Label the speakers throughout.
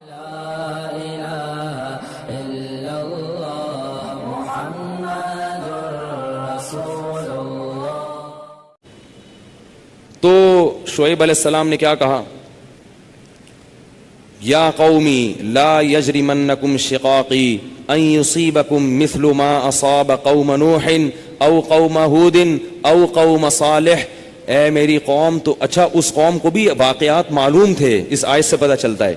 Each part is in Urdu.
Speaker 1: تو شعیب علیہ السلام نے کیا کہا؟ یا قومی لا یجرمنکم شقاقی ان یصیبکم مثل ما اصاب قوم نوح او قوم ہود او قوم صالح. اے میری قوم، تو اچھا اس قوم کو بھی واقعات معلوم تھے، اس آیت سے پتہ چلتا ہے.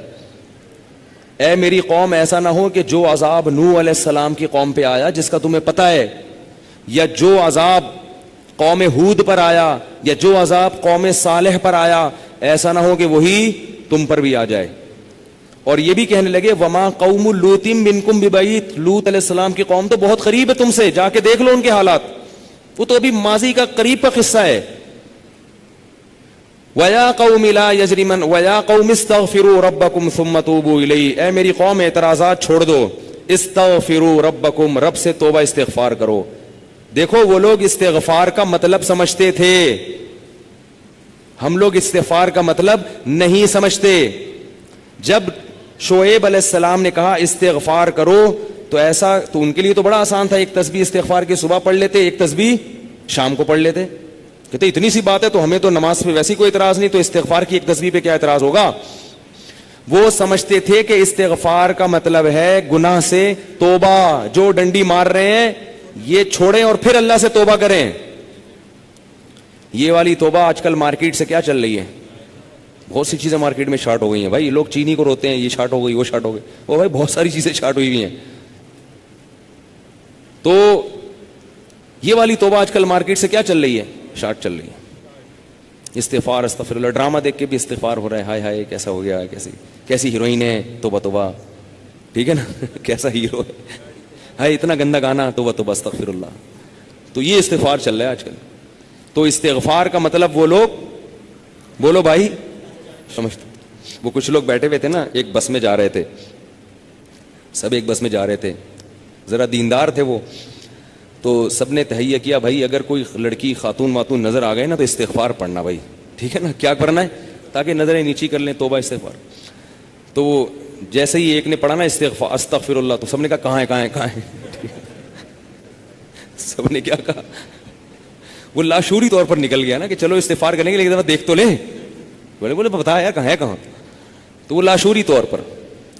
Speaker 1: اے میری قوم، ایسا نہ ہو کہ جو عذاب نوح علیہ السلام کی قوم پہ آیا جس کا تمہیں پتہ ہے، یا جو عذاب قوم ہود پر آیا، یا جو عذاب قوم صالح پر آیا، ایسا نہ ہو کہ وہی تم پر بھی آ جائے. اور یہ بھی کہنے لگے وما قوم لوط منکم ببعید، لوط علیہ السلام کی قوم تو بہت قریب ہے تم سے، جا کے دیکھ لو ان کے حالات، وہ تو ابھی ماضی کا قریب کا قصہ ہے. وَيَا قَوْمِ لَا يَجْرِمَنْ وَيَا قَوْمِ اسْتَغْفِرُوا رَبَّكُمْ ثُمَّ تُوبُوا إِلَيْهِ. اے میری قوم اعتراضات چھوڑ دو، استغفروا ربکم، رب سے توبہ استغفار کرو. دیکھو وہ لوگ استغفار کا مطلب سمجھتے تھے، ہم لوگ استغفار کا مطلب نہیں سمجھتے. جب شعیب علیہ السلام نے کہا استغفار کرو تو ایسا تو ان کے لیے تو بڑا آسان تھا، ایک تسبیح استغفار کی صبح پڑھ لیتے، ایک تسبیح شام کو پڑھ لیتے. کہتے اتنی سی بات ہے تو ہمیں تو نماز پہ ویسی کوئی اعتراض نہیں، تو استغفار کی ایک تسبیح پہ کیا اعتراض ہوگا. وہ سمجھتے تھے کہ استغفار کا مطلب ہے گناہ سے توبہ، جو ڈنڈی مار رہے ہیں یہ چھوڑیں اور پھر اللہ سے توبہ کریں. یہ والی توبہ آج کل مارکیٹ سے کیا چل رہی ہے، بہت سی چیزیں مارکیٹ میں شارٹ ہو گئی ہیں بھائی. لوگ چینی کو روتے ہیں، یہ شارٹ ہو گئی، وہ شارٹ ہو گئی، وہ بھائی بہت ساری چیزیں شارٹ ہوئی ہوئی ہیں. تو یہ والی توبہ آج کل مارکیٹ سے کیا چل رہی ہے، شارٹ چل رہی ہے. استغفار استغفر اللہ، ڈرامہ دیکھ کے بھی استغفار ہو رہا ہے، ہائے ہائے کیسا ہو گیا، کیسی ہیروئن ہے، توبہ توبہ، ٹھیک ہے نا کیسا ہیرو ہے، ہائے اتنا گندا گانا، توبہ توبہ استغفر اللہ. تو یہ استغفار چل رہا ہے آج کل. تو استغفار کا مطلب وہ لوگ بولو بھائی سمجھتے. وہ کچھ لوگ بیٹھے ہوئے تھے نا، ایک بس میں جا رہے تھے، سب ایک بس میں جا رہے تھے، ذرا دیندار تھے وہ، تو سب نے تہیہ کیا بھائی اگر کوئی لڑکی خاتون واتون نظر آ گئے نا تو استغفار پڑھنا بھائی، ٹھیک ہے نا، کیا کرنا ہے تاکہ نظریں نیچی کر لیں، توبہ استغفار. تو وہ جیسے ہی ایک نے پڑھا نا استغفار استغفر اللہ، تو سب نے کہا کہاں ہے کہاں ہے کہاں ہے سب نے کیا کہا، وہ لاشعوری طور پر نکل گیا نا کہ چلو استغفار کریں گے لیکن دیکھ تو لیں، بولے بتا یار کہاں ہے کہاں. تو وہ لاشعوری طور پر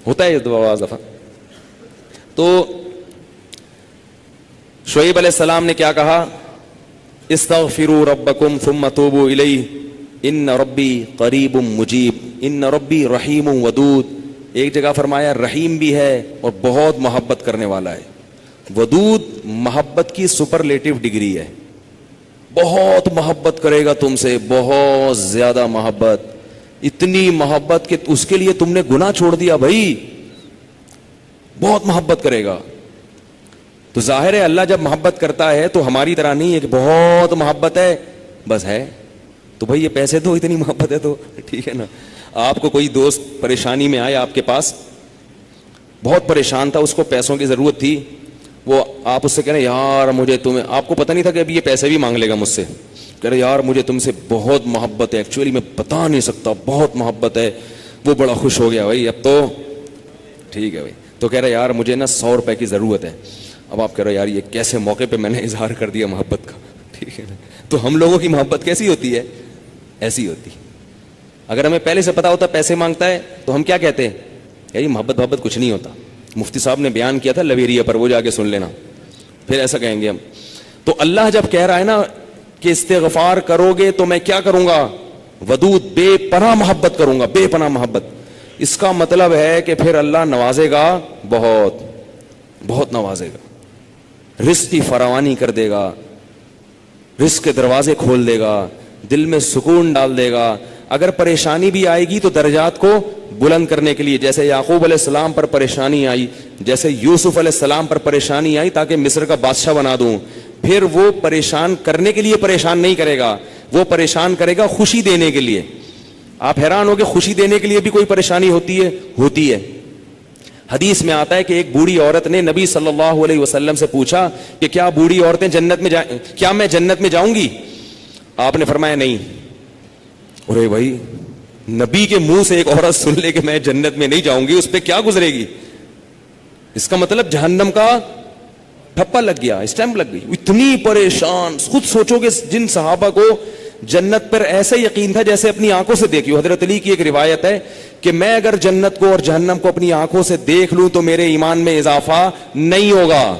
Speaker 1: ہوتا ہے بعض دفعہ. تو شعیب علیہ السلام نے کیا کہا، استغفروا ربکم ثم توبوا الیہ ان ربی قریب مجیب ان ربی رحیم ودود. ایک جگہ فرمایا رحیم بھی ہے اور بہت محبت کرنے والا ہے. ودود محبت کی سپرلیٹو ڈگری ہے، بہت محبت کرے گا تم سے، بہت زیادہ محبت، اتنی محبت کہ اس کے لیے تم نے گناہ چھوڑ دیا بھائی، بہت محبت کرے گا. تو ظاہر ہے اللہ جب محبت کرتا ہے تو ہماری طرح نہیں ہے کہ بہت محبت ہے بس ہے تو بھائی یہ پیسے دو، اتنی محبت ہے تو ٹھیک ہے نا. آپ کو کوئی دوست پریشانی میں آئے آپ کے پاس، بہت پریشان تھا، اس کو پیسوں کی ضرورت تھی، وہ آپ اس سے کہہ رہے یار مجھے تمہیں، آپ کو پتہ نہیں تھا کہ ابھی یہ پیسے بھی مانگ لے گا مجھ سے، کہہ رہے یار مجھے تم سے بہت محبت ہے، ایکچولی میں بتا نہیں سکتا بہت محبت ہے. وہ بڑا خوش ہو گیا بھائی اب تو ٹھیک ہے بھائی. تو کہہ رہے یار مجھے نا 100 روپے کی ضرورت ہے. اب آپ کہہ رہے یار یہ کیسے موقع پہ میں نے اظہار کر دیا محبت کا، ٹھیک ہے نا. تو ہم لوگوں کی محبت کیسی ہوتی ہے، ایسی ہوتی. اگر ہمیں پہلے سے پتا ہوتا پیسے مانگتا ہے تو ہم کیا کہتے ہیں، یار یہ محبت کچھ نہیں ہوتا. مفتی صاحب نے بیان کیا تھا لویریا پر، وہ جا کے سن لینا، پھر ایسا کہیں گے ہم. تو اللہ جب کہہ رہا ہے نا کہ استغفار کرو گے تو میں کیا کروں گا، ودود بے پناہ محبت کروں گا، بے پناہ محبت. اس کا مطلب ہے کہ پھر اللہ نوازے گا، بہت بہت نوازے گا، رزق کی فراوانی کر دے گا، رزق کے دروازے کھول دے گا، دل میں سکون ڈال دے گا. اگر پریشانی بھی آئے گی تو درجات کو بلند کرنے کے لیے، جیسے یعقوب علیہ السلام پر پریشانی آئی، جیسے یوسف علیہ السلام پر پریشانی آئی تاکہ مصر کا بادشاہ بنا دوں، پھر وہ پریشان کرنے کے لیے پریشان نہیں کرے گا، وہ پریشان کرے گا خوشی دینے کے لیے. آپ حیران ہو کہ خوشی دینے کے لیے بھی کوئی پریشانی ہوتی ہے، ہوتی ہے. حدیث میں آتا ہے کہ ایک بوڑھی عورت نے نبی صلی اللہ علیہ وسلم سے پوچھا کہ کیا بوڑھی عورتیں جنت میں کیا میں جنت میں جاؤں گی؟ آپ نے فرمایا نہیں. ارے بھائی نبی کے منہ سے ایک عورت سن لے کہ میں جنت میں نہیں جاؤں گی, اس پہ کیا گزرے گی؟ اس کا مطلب جہنم کا ٹھپا لگ گیا, اسٹیمپ لگ گئی. اتنی پریشان. خود سوچو کہ جن صحابہ کو جنت پر ایسا یقین تھا جیسے اپنی آنکھوں سے دیکھی. حضرت علی کی ایک روایت ہے کہ میں اگر جنت کو اور جہنم کو اپنی آنکھوں سے دیکھ لوں تو میرے ایمان میں اضافہ نہیں ہوگا.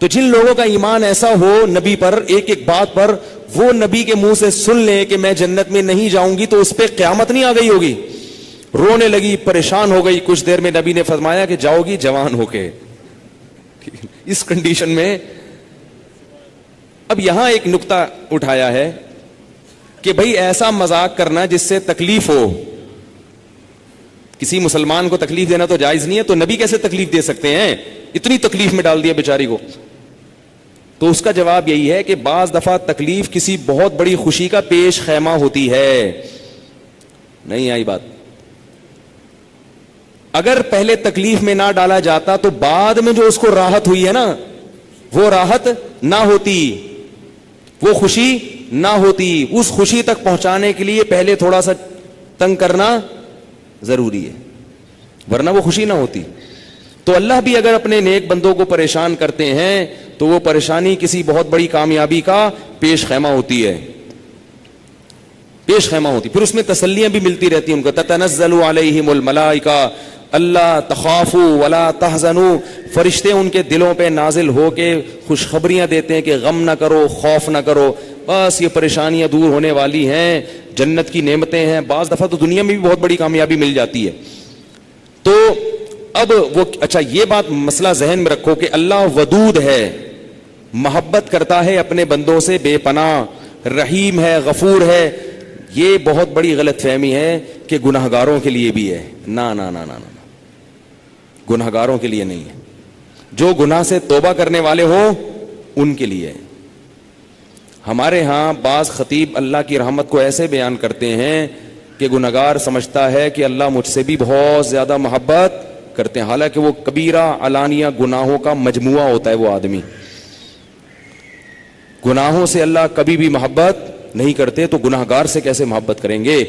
Speaker 1: تو جن لوگوں کا ایمان ایسا ہو نبی پر, ایک ایک بات پر, وہ نبی کے منہ سے سن لیں کہ میں جنت میں نہیں جاؤں گی, تو اس پہ قیامت نہیں آ گئی ہوگی. رونے لگی, پریشان ہو گئی. کچھ دیر میں نبی نے فرمایا کہ جاؤ گی جوان ہو کے. اس کنڈیشن میں اب یہاں ایک نقطہ اٹھایا ہے کہ بھئی ایسا مذاق کرنا جس سے تکلیف ہو. کسی مسلمان کو تکلیف دینا تو جائز نہیں ہے, تو نبی کیسے تکلیف دے سکتے ہیں؟ اتنی تکلیف میں ڈال دیا بیچاری کو. تو اس کا جواب یہی ہے کہ بعض دفعہ تکلیف کسی بہت بڑی خوشی کا پیش خیمہ ہوتی ہے. نہیں آئی بات؟ اگر پہلے تکلیف میں نہ ڈالا جاتا تو بعد میں جو اس کو راحت ہوئی ہے نا, وہ راحت نہ ہوتی, وہ خوشی نہ ہوتی. اس خوشی تک پہنچانے کے لیے پہلے تھوڑا سا تنگ کرنا ضروری ہے, ورنہ وہ خوشی نہ ہوتی. تو اللہ بھی اگر اپنے نیک بندوں کو پریشان کرتے ہیں تو وہ پریشانی کسی بہت بڑی کامیابی کا پیش خیمہ ہوتی ہے, پیش خیمہ ہوتی. پھر اس میں تسلیاں بھی ملتی رہتی ہیں ان کو. تتنزل علیہم الملائکہ اللہ تخافوا ولا تحزنوا, فرشتے ان کے دلوں پہ نازل ہو کے خوشخبریاں دیتے ہیں کہ غم نہ کرو, خوف نہ کرو, بس یہ پریشانیاں دور ہونے والی ہیں, جنت کی نعمتیں ہیں. بعض دفعہ تو دنیا میں بھی بہت بڑی کامیابی مل جاتی ہے. تو اب وہ اچھا یہ بات مسئلہ ذہن میں رکھو کہ اللہ ودود ہے, محبت کرتا ہے اپنے بندوں سے بے پناہ, رحیم ہے, غفور ہے. یہ بہت بڑی غلط فہمی ہے کہ گناہگاروں کے لیے بھی ہے. نا نا نا نا نا, گناہگاروں کے لیے نہیں ہے. جو گناہ سے توبہ کرنے والے ہوں ان کے لیے. ہمارے ہاں بعض خطیب اللہ کی رحمت کو ایسے بیان کرتے ہیں کہ گناہگار سمجھتا ہے کہ اللہ مجھ سے بھی بہت زیادہ محبت کرتے ہیں, حالانکہ وہ کبیرہ علانیہ گناہوں کا مجموعہ ہوتا ہے. وہ آدمی گناہوں سے اللہ کبھی بھی محبت نہیں کرتے, تو گناہگار سے کیسے محبت کریں گے؟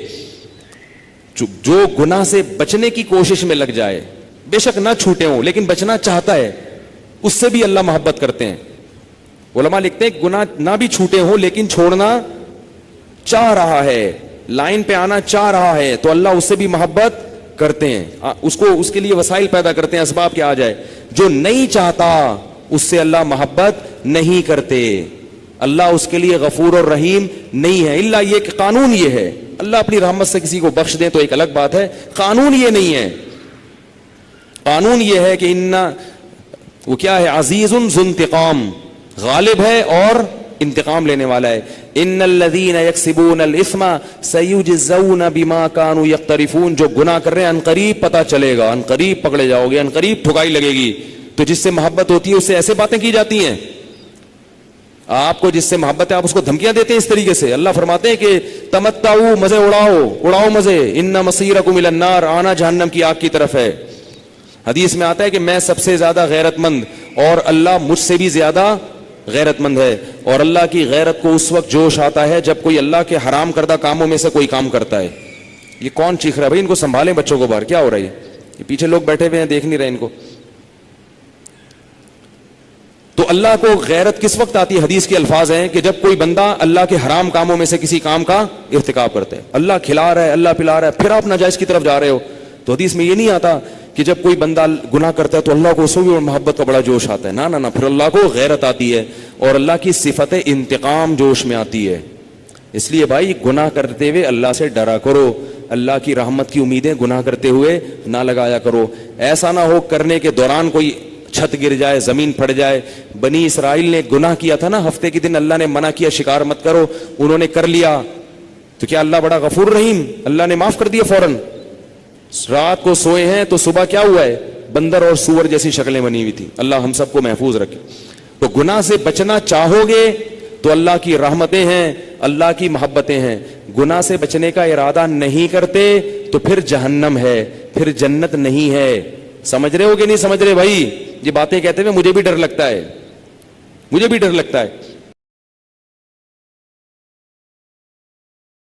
Speaker 1: جو گناہ سے بچنے کی کوشش میں لگ جائے, بے شک نہ چھوٹے ہوں لیکن بچنا چاہتا ہے, اس سے بھی اللہ محبت کرتے ہیں. علماء لکھتے ہیں گناہ نہ بھی چھوٹے ہوں لیکن چھوڑنا چاہ رہا ہے, لائن پہ آنا چاہ رہا ہے, تو اللہ اس سے بھی محبت کرتے ہیں. اس کے لیے وسائل پیدا کرتے ہیں, اسباب کیا آ جائے. جو نہیں چاہتا اس سے اللہ محبت نہیں کرتے. اللہ اس کے لیے غفور اور رحیم نہیں ہے. الا یہ کہ قانون یہ ہے, اللہ اپنی رحمت سے کسی کو بخش دیں تو ایک الگ بات ہے, قانون یہ نہیں ہے. قانون یہ ہے کہ وہ کیا ہے, عزیز ذو انتقام, غالب ہے اور انتقام لینے والا ہے. ان الذين يكسبون الاثم سيجزون بما كانوا يقترفون, جو گناہ کر رہے ہیں عنقریب پتہ چلے گا, عنقریب پکڑے جاؤ گے, عنقریب ٹھکائی لگے گی. تو جس سے محبت ہوتی ہے اس سے ایسے باتیں کی جاتی ہیں. آپ کو جس سے محبت ہے آپ اس کو دھمکیاں دیتے ہیں اس طریقے سے. اللہ فرماتے ہیں کہ تمتعوا, مزے اڑاؤ مزے, ان مصیرکم الی النار, آنا جہنم کی آگ کی طرف ہے. حدیث میں آتا ہے کہ میں سب سے زیادہ غیرت مند اور اللہ مجھ سے بھی زیادہ غیرت مند ہے. اور اللہ کی غیرت کو اس وقت جوش آتا ہے جب کوئی اللہ کے حرام کردہ کاموں میں سے کوئی کام کرتا ہے. یہ کون چیخ رہا ہے بھائی؟ ان کو سنبھالیں بچوں کو باہر, کیا ہو رہا ہے یہ پیچھے لوگ بیٹھے ہوئے ہیں دیکھ نہیں رہے ان کو. تو اللہ کو غیرت کس وقت آتی ہے؟ حدیث کے الفاظ ہیں کہ جب کوئی بندہ اللہ کے حرام کاموں میں سے کسی کام کا ارتکاب کرتا ہے. اللہ کھلا رہا ہے, اللہ پلا رہا ہے, پھر آپ ناجائز کی طرف جا رہے ہو. تو حدیث میں یہ نہیں آتا کہ جب کوئی بندہ گناہ کرتا ہے تو اللہ کو اس بھی محبت کا بڑا جوش آتا ہے. نا نا نا, پھر اللہ کو غیرت آتی ہے اور اللہ کی صفت انتقام جوش میں آتی ہے. اس لیے بھائی گناہ کرتے ہوئے اللہ سے ڈرا کرو, اللہ کی رحمت کی امیدیں گناہ کرتے ہوئے نہ لگایا کرو. ایسا نہ ہو کرنے کے دوران کوئی چھت گر جائے, زمین پھٹ جائے. بنی اسرائیل نے گناہ کیا تھا نا, ہفتے کے دن اللہ نے منع کیا شکار مت کرو, انہوں نے کر لیا, تو کیا اللہ بڑا غفور رحیم, اللہ نے معاف کر دیا فوراً. رات کو سوئے ہیں تو صبح کیا ہوا ہے, بندر اور سور جیسی شکلیں بنی ہوئی تھی. اللہ ہم سب کو محفوظ رکھے. تو گناہ سے بچنا چاہو گے تو اللہ کی رحمتیں ہیں, اللہ کی محبتیں ہیں. گناہ سے بچنے کا ارادہ نہیں کرتے تو پھر جہنم ہے, پھر جنت نہیں ہے. سمجھ رہے ہو کہ نہیں سمجھ رہے بھائی؟ یہ باتیں کہتے ہوئے مجھے بھی ڈر لگتا ہے, مجھے بھی ڈر لگتا ہے.